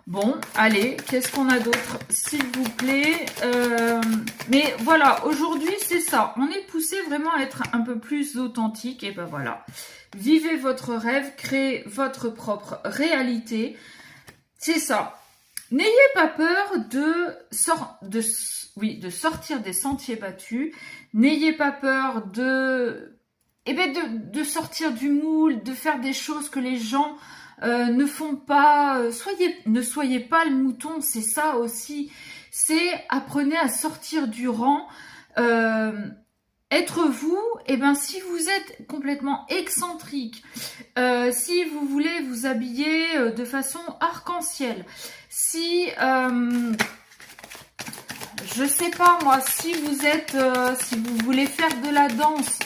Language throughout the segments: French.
Bon, allez, qu'est-ce qu'on a d'autre, s'il vous plaît? Mais voilà, aujourd'hui, c'est ça. On est poussé vraiment à être un peu plus authentique. Et ben voilà. Vivez votre rêve, créez votre propre réalité. C'est ça. N'ayez pas peur de sortir des sentiers battus. N'ayez pas peur de sortir du moule, de faire des choses que les gens ne font pas. Ne soyez pas le mouton, c'est ça aussi. C'est apprenez à sortir du rang. Être vous, et ben si vous êtes complètement excentrique, si vous voulez vous habiller de façon arc-en-ciel, si je sais pas moi, si vous voulez faire de la danse,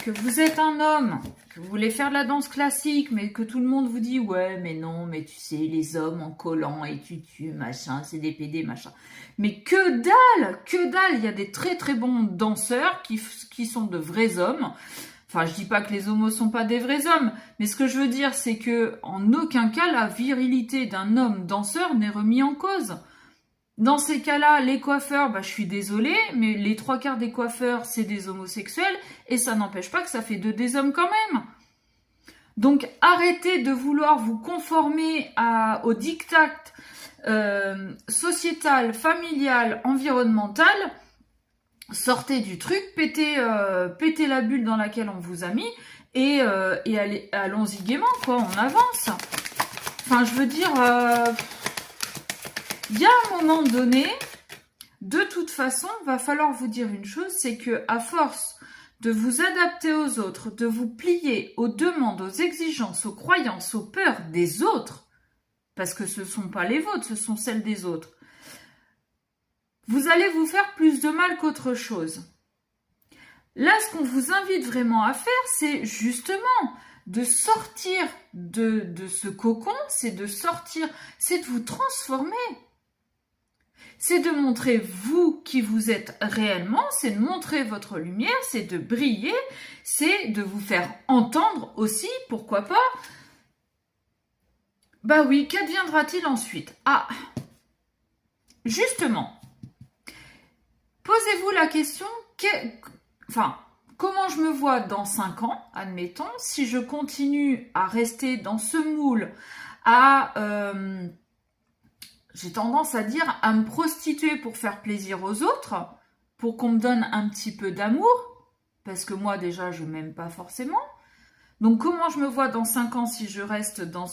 que vous êtes un homme, que vous voulez faire de la danse classique, mais que tout le monde vous dit ouais mais non, mais tu sais les hommes en collant et tutu machin, c'est des PD machin. Mais que dalle, il y a des très très bons danseurs qui sont de vrais hommes. Enfin, je dis pas que les homos sont pas des vrais hommes, mais ce que je veux dire, c'est que en aucun cas la virilité d'un homme danseur n'est remis en cause. Dans ces cas-là, les coiffeurs, je suis désolée, mais les 3/4 des coiffeurs, c'est des homosexuels, et ça n'empêche pas que ça fait des hommes quand même. Donc, arrêtez de vouloir vous conformer au diktat sociétal, familial, environnemental. Sortez du truc, pétez la bulle dans laquelle on vous a mis, et allons-y gaiement, quoi, on avance. Enfin, je veux dire... il y a un moment donné, de toute façon, va falloir vous dire une chose, c'est que à force de vous adapter aux autres, de vous plier aux demandes, aux exigences, aux croyances, aux peurs des autres, parce que ce ne sont pas les vôtres, ce sont celles des autres, vous allez vous faire plus de mal qu'autre chose. Là, ce qu'on vous invite vraiment à faire, c'est justement de sortir de ce cocon, c'est de vous transformer. C'est de montrer vous qui vous êtes réellement, c'est de montrer votre lumière, c'est de briller, c'est de vous faire entendre aussi, pourquoi pas. Bah oui, qu'adviendra-t-il ensuite? Ah, justement, posez-vous la question, comment je me vois dans 5 ans, admettons, si je continue à rester dans ce moule, j'ai tendance à dire, à me prostituer pour faire plaisir aux autres, pour qu'on me donne un petit peu d'amour, parce que moi déjà je m'aime pas forcément. Donc comment je me vois dans 5 ans si je reste dans